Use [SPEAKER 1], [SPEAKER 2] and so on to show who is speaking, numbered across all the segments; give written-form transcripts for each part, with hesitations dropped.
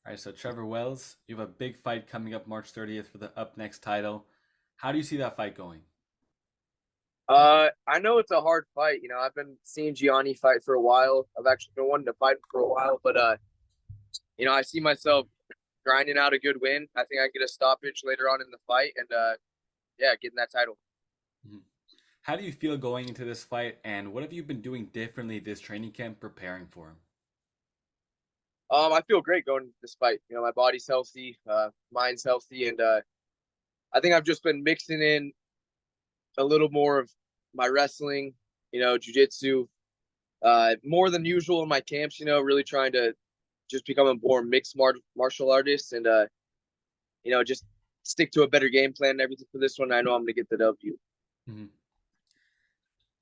[SPEAKER 1] All right, so Trevor Wells, you have a big fight coming up March 30th for the Up Next title. How do you see that fight going?
[SPEAKER 2] I know it's a hard fight. I've been seeing Gianni fight for a while. I've actually been wanting to fight him for a while, but I see myself grinding out a good win. I think I get a stoppage later on in the fight, and yeah, getting that title.
[SPEAKER 1] Mhm. How do you feel going into this fight, and what have you been doing differently this training camp preparing for him?
[SPEAKER 2] I feel great going into this fight. My body's healthy, mind's healthy, and I think I've just been mixing in a little more of my wrestling, jujitsu, more than usual in my camps. Really trying to just become a more mixed martial artist, and just stick to a better game plan and everything for this one. I know I'm going to get the W.
[SPEAKER 1] Mhm.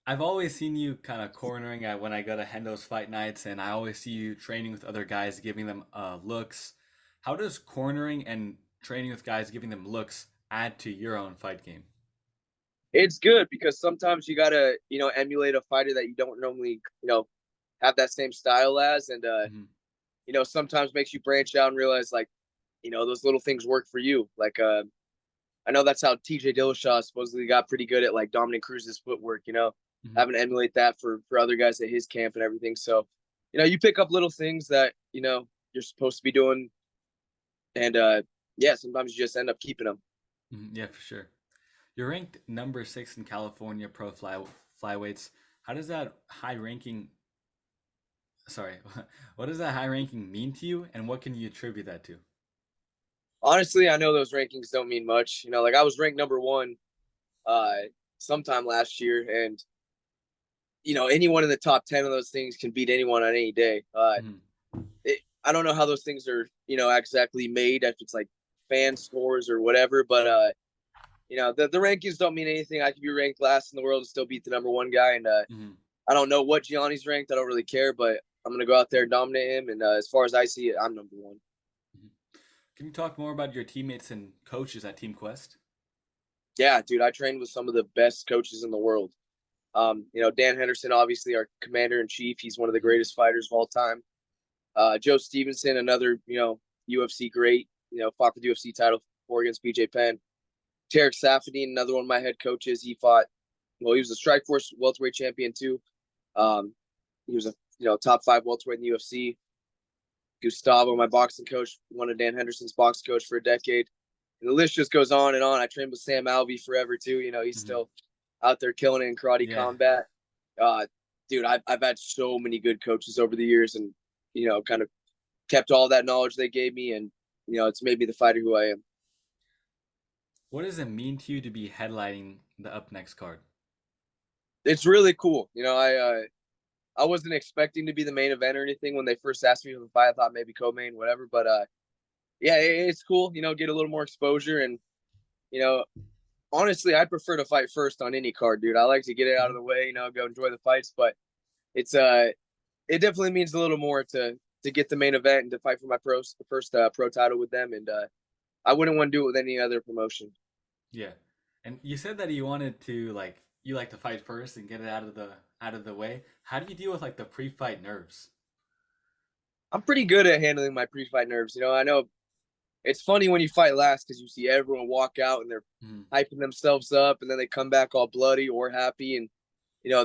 [SPEAKER 1] I've always seen you kind of cornering at when I go to Hendo's fight nights, and I always see you training with other guys, giving them looks. How does cornering and training with guys, giving them looks, add to your own fight game?
[SPEAKER 2] It's good because sometimes you got to, emulate a fighter that you don't normally, have that same style as. And,
[SPEAKER 1] Mhm.
[SPEAKER 2] sometimes makes you branch out and realize, like, those little things work for you. Like, I know that's how TJ Dillashaw supposedly got pretty good at, like, Dominic Cruz's footwork,
[SPEAKER 1] Mhm.
[SPEAKER 2] having to emulate that for other guys at his camp and everything. So, you pick up little things that, you're supposed to be doing. And, yeah, sometimes you just end up keeping them.
[SPEAKER 1] Mhm. Yeah, for sure. You're ranked number six in California pro flyweights. How does that high ranking? Sorry, what does that high ranking mean to you, and what can you attribute that to?
[SPEAKER 2] Honestly, I know those rankings don't mean much. Like I was ranked number one uh sometime last year, and anyone in the top 10 of those things can beat anyone on any day.
[SPEAKER 1] Mhm.
[SPEAKER 2] I don't know how those things are, exactly made, if it's like fan scores or whatever, but the rankings don't mean anything. I could be ranked last in the world and still beat the number one guy, and
[SPEAKER 1] Mhm.
[SPEAKER 2] I don't know what Gianni's ranked. I don't really care, but I'm gonna go out there and dominate him. And as far as I see it, I'm number one.
[SPEAKER 1] Mhm. Can you talk more about your teammates and coaches at Team Quest?
[SPEAKER 2] Yeah, dude, I trained with some of the best coaches in the world. Dan Henderson, obviously our commander in chief. He's one of the
[SPEAKER 1] Mhm.
[SPEAKER 2] greatest fighters of all time. Joe Stevenson, another, UFC great, fought for the UFC title for against BJ Penn. Tarek Safadine, another one of my head coaches. He was a Strikeforce welterweight champion too. Um, he was a, top five welterweight in the UFC. Gustavo, my boxing coach, one of Dan Henderson's box coach for a decade. And the list just goes on and on. I trained with Sam Alvey forever too. He's
[SPEAKER 1] Mhm.
[SPEAKER 2] still out there killing it in karate
[SPEAKER 1] Yeah.
[SPEAKER 2] combat. Uh, Dude, I've had so many good coaches over the years, and kind of kept all that knowledge they gave me, and it's made me the fighter who I am.
[SPEAKER 1] What does it mean to you to be headlining the Up Next card?
[SPEAKER 2] It's really cool. I wasn't expecting to be the main event or anything when they first asked me to fight. I thought maybe co-main, whatever. But yeah, it's cool. Get a little more exposure, and you know, honestly, I prefer to fight first on any card, dude. I like to get it out of
[SPEAKER 1] Mhm.
[SPEAKER 2] the way, go enjoy the fights. But it's it definitely means a little more to get the main event and to fight for my first pro title with them. And I wouldn't want to do it with any other promotion.
[SPEAKER 1] Yeah. And you said that you wanted to you like to fight first and get it out of the way. How do you deal with like the pre-fight nerves?
[SPEAKER 2] I'm pretty good at handling my pre-fight nerves. I know it's funny when you fight last because you see everyone walk out and they're
[SPEAKER 1] Mhm.
[SPEAKER 2] hyping themselves up, and then they come back all bloody or happy, and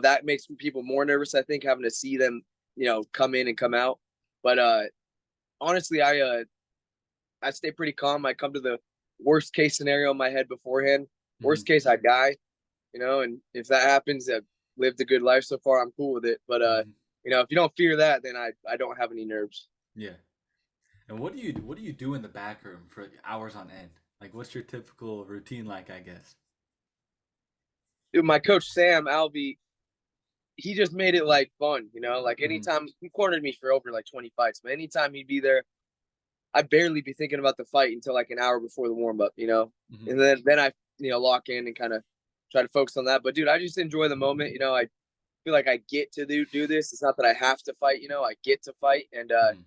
[SPEAKER 2] that makes people more nervous. I think having to see them, come in and come out. But honestly, I stay pretty calm. I come to the worst case scenario in my head beforehand.
[SPEAKER 1] Mhm.
[SPEAKER 2] Worst case, I die. And if that happens, I've lived a good life so far. I'm cool with it. But
[SPEAKER 1] Mhm.
[SPEAKER 2] if you don't fear that, then I don't have any nerves.
[SPEAKER 1] Yeah. And what do you do in the back room for hours on end? Like what's your typical routine like, I guess?
[SPEAKER 2] Dude, my coach Sam Alvey, he just made it like fun. Like
[SPEAKER 1] Mhm.
[SPEAKER 2] anytime he cornered me for over like 20 fights, but anytime he'd be there, I'd barely be thinking about the fight until like an hour before the warm up.
[SPEAKER 1] Mhm.
[SPEAKER 2] And then I lock in and kind of try to focus on that. But dude, I just enjoy the moment. I feel like I get to do this. It's not that I have to fight. I get to fight, and
[SPEAKER 1] Mhm.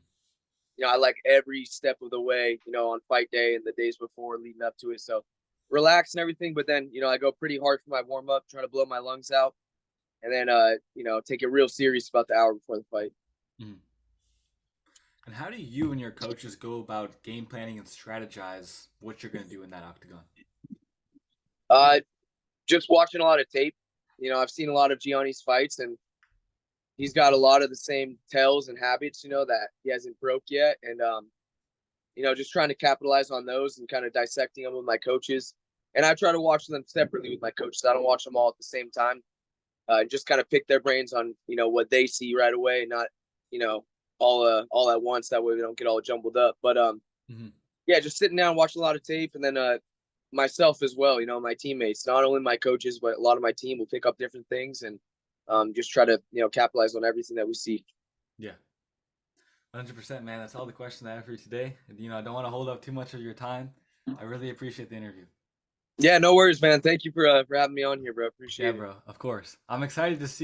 [SPEAKER 2] I like every step of the way. On fight day and the days before leading up to it. So relax and everything, but then I go pretty hard for my warm up, trying to blow my lungs out, and then take it real serious about the hour before the fight.
[SPEAKER 1] Mhm. And how do you and your coaches go about game planning and strategize what you're going to do in that octagon?
[SPEAKER 2] Uh, just watching a lot of tape. I've seen a lot of Gianni's fights, and he's got a lot of the same tells and habits, that he hasn't broke yet. And just trying to capitalize on those and kind of dissecting them with my coaches. And I try to watch them separately with my coaches. I don't watch them all at the same time. Just kind of pick their brains on what they see right away, not you know all at once. That way we don't get all jumbled up. But
[SPEAKER 1] Hmm.
[SPEAKER 2] yeah, just sitting down, watching a lot of tape, and then myself as well. My teammates, not only my coaches, but a lot of my team will pick up different things and just try to capitalize on everything that we see.
[SPEAKER 1] Yeah, 100%, man. That's all the questions I have for you today. I don't want to hold up too much of your time. I really appreciate the interview.
[SPEAKER 2] Yeah, no worries, man. Thank you for having me on here, bro.
[SPEAKER 1] Yeah,
[SPEAKER 2] Appreciate it.
[SPEAKER 1] bro. Of course. I'm excited to see